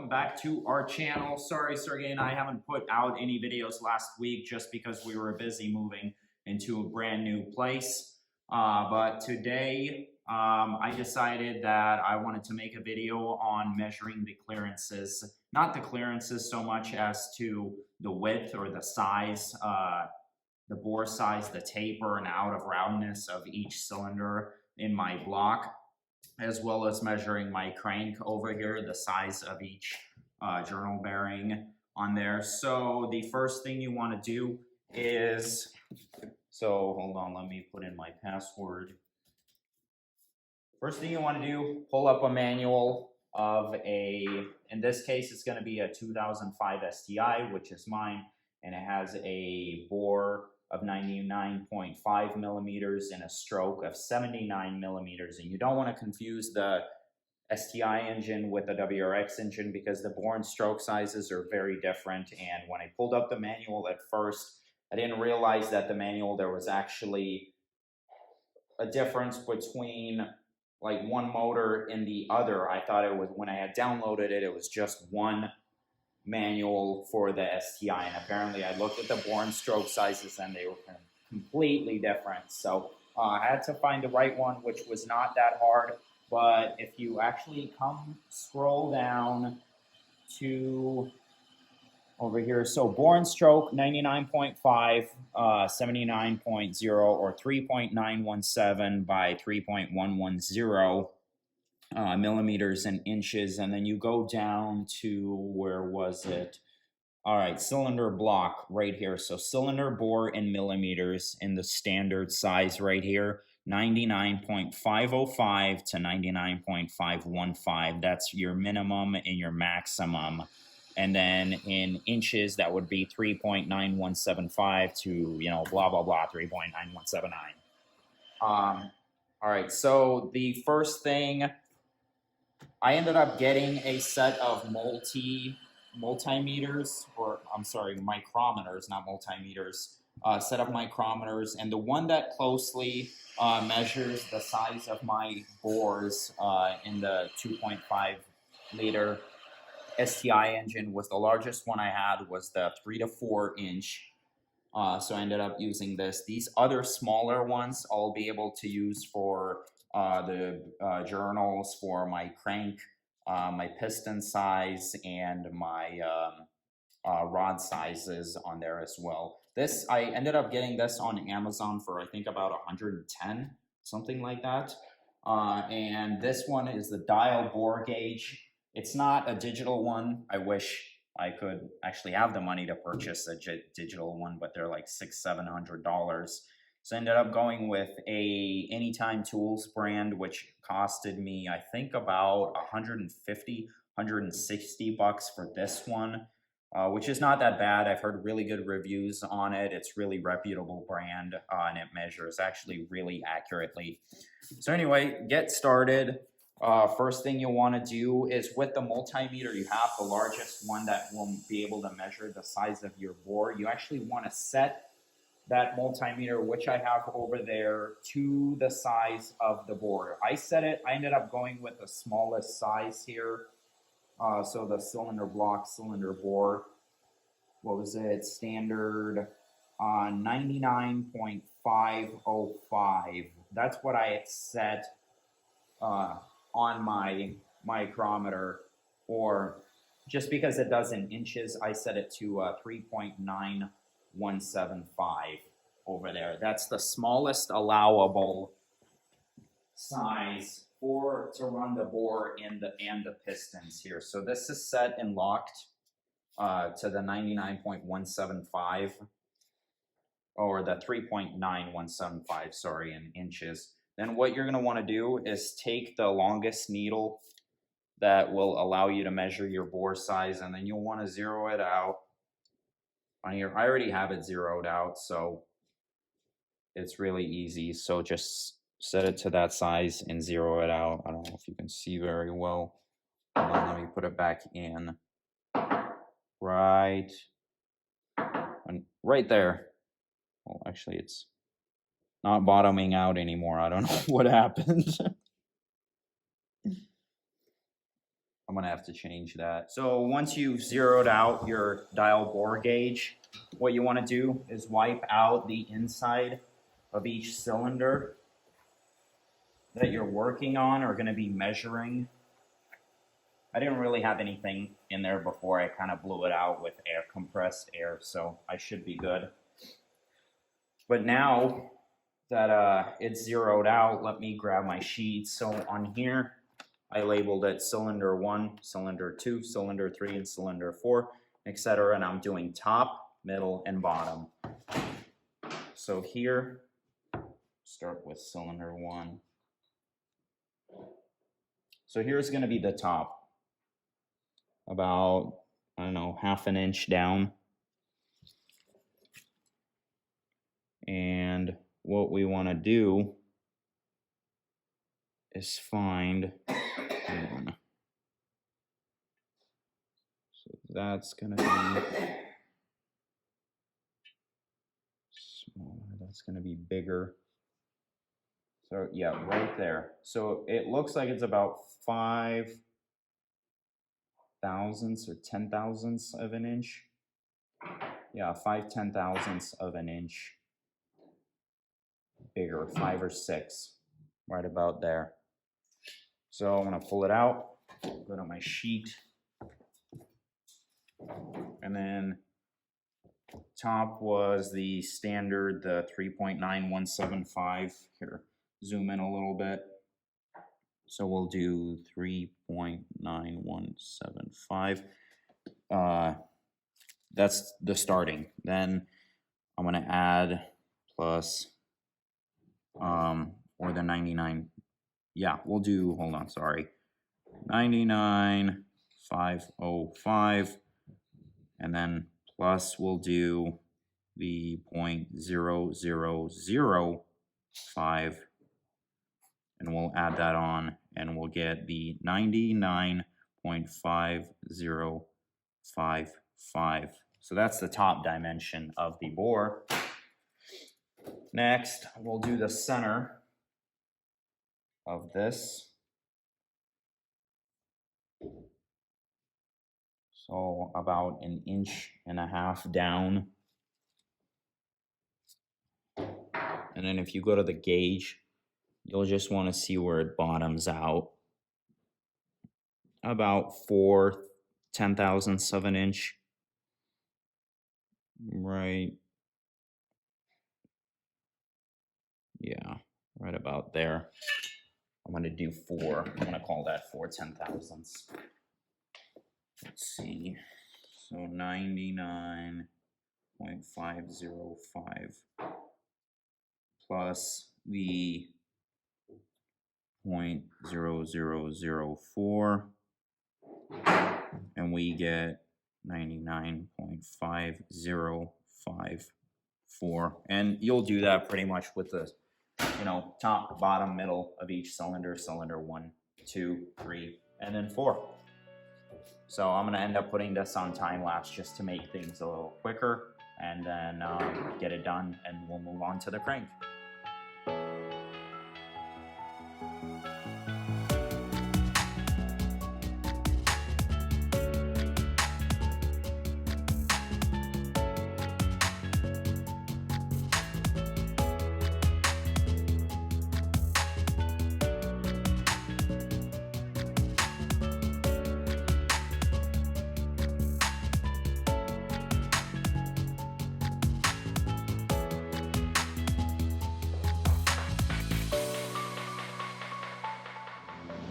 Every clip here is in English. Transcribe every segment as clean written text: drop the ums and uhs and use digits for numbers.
welcome back to our channel. Sorry, Sergey and I haven't put out any videos last week just because we were busy moving into a brand new place. But today, I decided that I wanted to make a video on measuring the clearances. Not the clearances so much as to the width or the size, the bore size, the taper and out of roundness of each cylinder in my block, as well as measuring my crank over here, the size of each journal bearing on there. So the first thing you want to do is, so hold on, let me put in my password. First thing you want to do, pull up a manual of in this case, it's going to be a 2005 STI, which is mine, and it has a bore of 99.5 millimeters and a stroke of 79 millimeters. And you don't want to confuse the STI engine with the WRX engine because the bore and stroke sizes are very different. And when I pulled up the manual at first, I didn't realize that the manual, there was actually a difference between like one motor and the other. I thought it was, when I had downloaded it, it was just one manual for the STI, and apparently I looked at the bore and stroke sizes and they were completely different. So I had to find the right one, which was not that hard. But if you actually scroll down to over here, so bore and stroke 99.5, 79.0, or 3.917 by 3.110 millimeters and inches, and then you go down to, where was it? All right, cylinder block right here. So cylinder bore in millimeters in the standard size right here, 99.505 to 99.515. That's your minimum and your maximum. And then in inches, that would be 3.9175 to, blah, blah, blah, 3.9179. All right, so the first thing, I ended up getting a set of multimeters, or I'm sorry, micrometers, not multimeters, set of micrometers, and the one that closely measures the size of my bores in the 2.5 liter STI engine was the largest one I had, was the 3 to 4 inch. So I ended up using this. These other smaller ones I'll be able to use for the journals, for my crank, my piston size, and my rod sizes on there as well. This, I ended up getting this on Amazon for I think about 110, something like that. And this one is the dial bore gauge. It's not a digital one. I wish I could actually have the money to purchase a digital one, but they're like $600-700. So I ended up going with a Anytime Tools brand, which costed me, I think, about $150-160 for this one, which is not that bad. I've heard really good reviews on it. It's really reputable brand, and it measures actually really accurately. So anyway, get started. First thing you'll want to do is, with the multimeter you have, the largest one that will be able to measure the size of your bore, you actually want to set that multimeter, which I have over there, to the size of the bore. I ended up going with the smallest size here. So the cylinder block, cylinder bore, what was it? Standard 99.505. That's what I set on my micrometer, or just because it does in inches, I set it to 3.9175 over there. That's the smallest allowable size to run the bore and the pistons here. So this is set and locked to the 99.175, or the 3.9175, sorry, in inches. Then what you're going to want to do is take the longest needle that will allow you to measure your bore size, and then you'll want to zero it out on here. I already have it zeroed out, so it's really easy. So just set it to that size and zero it out. I don't know if you can see very well. And then let me put it back in. Right there. Well, actually, it's not bottoming out anymore. I don't know what happened. I'm gonna have to change that. So once you've zeroed out your dial bore gauge, what you wanna do is wipe out the inside of each cylinder that you're working on or gonna be measuring. I didn't really have anything in there before. I kind of blew it out with air, compressed air, so I should be good. But now that it's zeroed out, let me grab my sheets. So on here, I labeled it cylinder 1, cylinder 2, cylinder 3, and cylinder 4, etc. And I'm doing top, middle, and bottom. So here, start with cylinder 1. So here's going to be the top. About, I don't know, half an inch down. And what we want to do is find, so that's going to be smaller, that's going to be bigger. So yeah, right there. So it looks like it's about 5 thousandths or 10 thousandths of an inch. Yeah, 5 10,000ths of an inch bigger, 5 or 6, right about there. So I'm gonna pull it out, go to my sheet, and then top was the standard, the 3.9175. Here, zoom in a little bit. So we'll do 3.9175. That's the starting. Then I'm gonna add plus, or the 99. Yeah, we'll do, hold on, sorry. 99,505. And then plus we'll do the 0.0005. And we'll add that on and we'll get the 99.5055. So that's the top dimension of the bore. Next, we'll do the center of this. So about 1.5 inches down. And then if you go to the gauge, you'll just want to see where it bottoms out. About 4 10,000ths of an inch. Right. Yeah, right about there. I'm going to do 4. I'm going to call that 4 10,000ths. Let's see. So 99.505 plus the 0.0004, and we get 99.5054. And you'll do that pretty much with the, top, bottom, middle of each cylinder, cylinder 1, 2, 3, and then 4. So I'm gonna end up putting this on time lapse just to make things a little quicker, and then get it done, and we'll move on to the crank.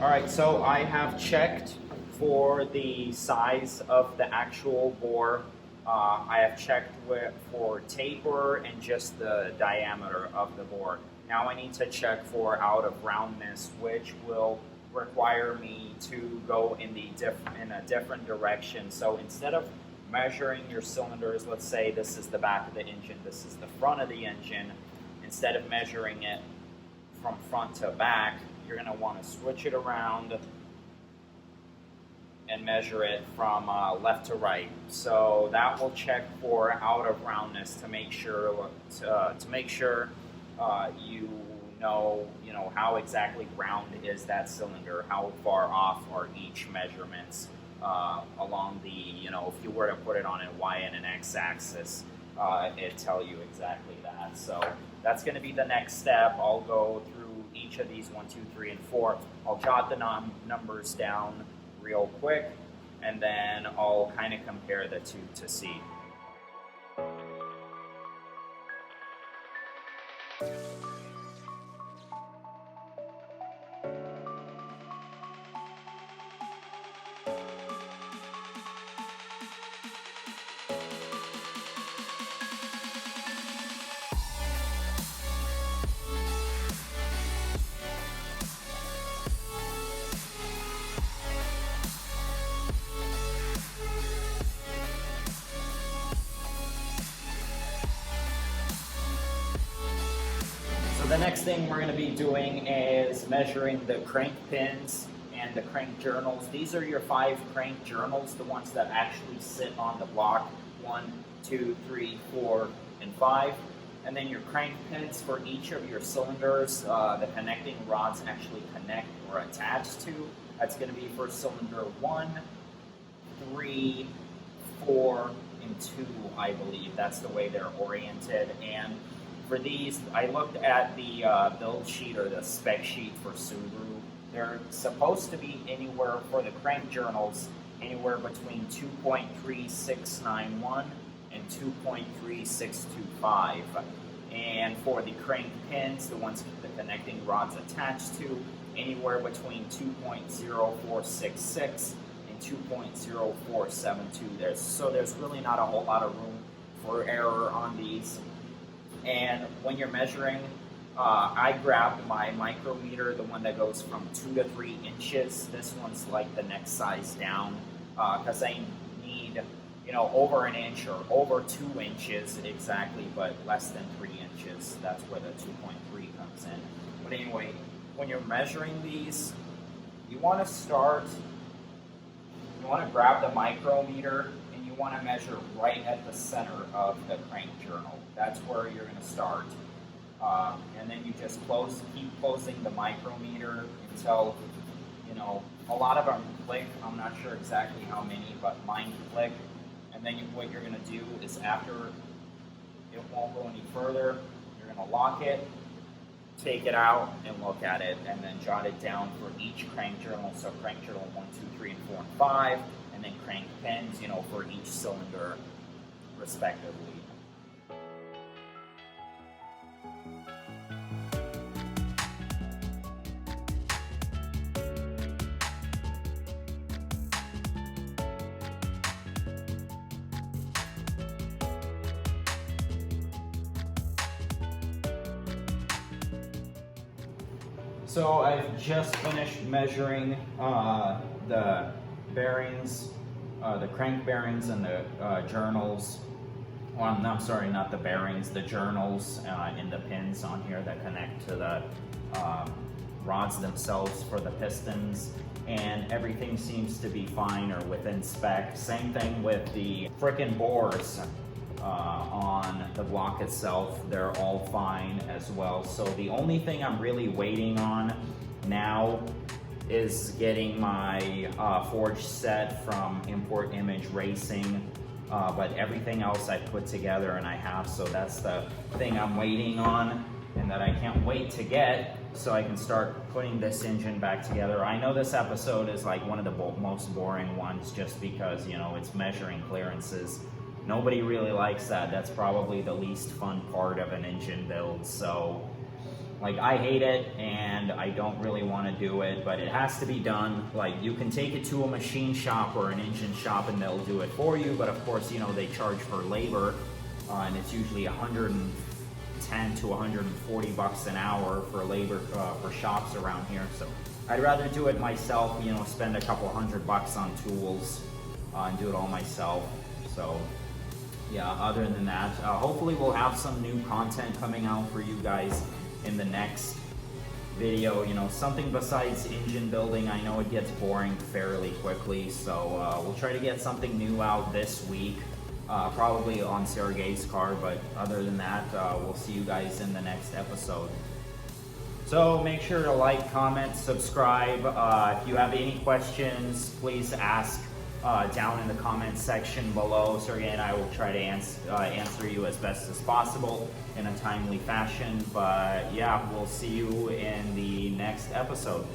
All right, so I have checked for the size of the actual bore. I have checked for taper and just the diameter of the bore. Now I need to check for out of roundness, which will require me to go in a different direction. So instead of measuring your cylinders, let's say this is the back of the engine, this is the front of the engine, instead of measuring it from front to back, you're going to want to switch it around and measure it from left to right. So that will check for out of roundness to make sure you know, how exactly round is that cylinder, how far off are each measurements along the, if you were to put it on a Y and an X axis, it'd tell you exactly that. So that's going to be the next step. I'll go through each of these 1, 2, 3, and 4. I'll jot the numbers down real quick, and then I'll kind of compare the two to see. The next thing we're going to be doing is measuring the crank pins and the crank journals. These are your 5 crank journals, the ones that actually sit on the block, 1, 2, 3, 4, and 5. And then your crank pins for each of your cylinders, the connecting rods actually connect or attach to. That's going to be for cylinder 1, 3, 4, and 2, I believe. That's the way they're oriented. And for these, I looked at the build sheet or the spec sheet for Subaru. They're supposed to be anywhere, for the crank journals, anywhere between 2.3691 and 2.3625. And for the crank pins, the ones the connecting rods attached to, anywhere between 2.0466 and 2.0472. So there's really not a whole lot of room for error on these. And when you're measuring, I grabbed my micrometer, the one that goes from 2 to 3 inches. This one's like the next size down, because I need, over an inch or over 2 inches exactly, but less than 3 inches. That's where the 2.3 comes in. But anyway, when you're measuring these, you want to grab the micrometer, and you want to measure right at the center of the crank journal. That's where you're going to start. And then you just keep closing the micrometer until, a lot of them click. I'm not sure exactly how many, but mine click. And then what you're going to do is, after it won't go any further, you're going to lock it, take it out, and look at it, and then jot it down for each crank journal. So crank journal 1, 2, 3, and 4, and 5, and then crank pins, for each cylinder respectively. So I've just finished measuring the bearings, the crank bearings and the journals. Well, I'm sorry, not the bearings, the journals and the pins on here that connect to the rods themselves for the pistons. And everything seems to be fine or within spec. Same thing with the frickin' bores. On the block itself, they're all fine as well. So the only thing I'm really waiting on now is getting my forged set from Import Image Racing, but everything else I put together and I have, so that's the thing I'm waiting on and that I can't wait to get, so I can start putting this engine back together. I know this episode is like one of the most boring ones, just because, it's measuring clearances. Nobody really likes that. That's probably the least fun part of an engine build. So, I hate it, and I don't really want to do it, but it has to be done. You can take it to a machine shop or an engine shop, and they'll do it for you. But of course, they charge for labor, and it's usually $110 to $140 an hour for labor for shops around here. So I'd rather do it myself. Spend a couple $100 on tools and do it all myself. So. Yeah, other than that, hopefully we'll have some new content coming out for you guys in the next video. Something besides engine building. I know it gets boring fairly quickly, so we'll try to get something new out this week, probably on Sergey's car, but other than that, we'll see you guys in the next episode. So make sure to like, comment, subscribe. If you have any questions, please ask down in the comments section below. Sergey and I will try to answer you as best as possible in a timely fashion. But yeah, we'll see you in the next episode.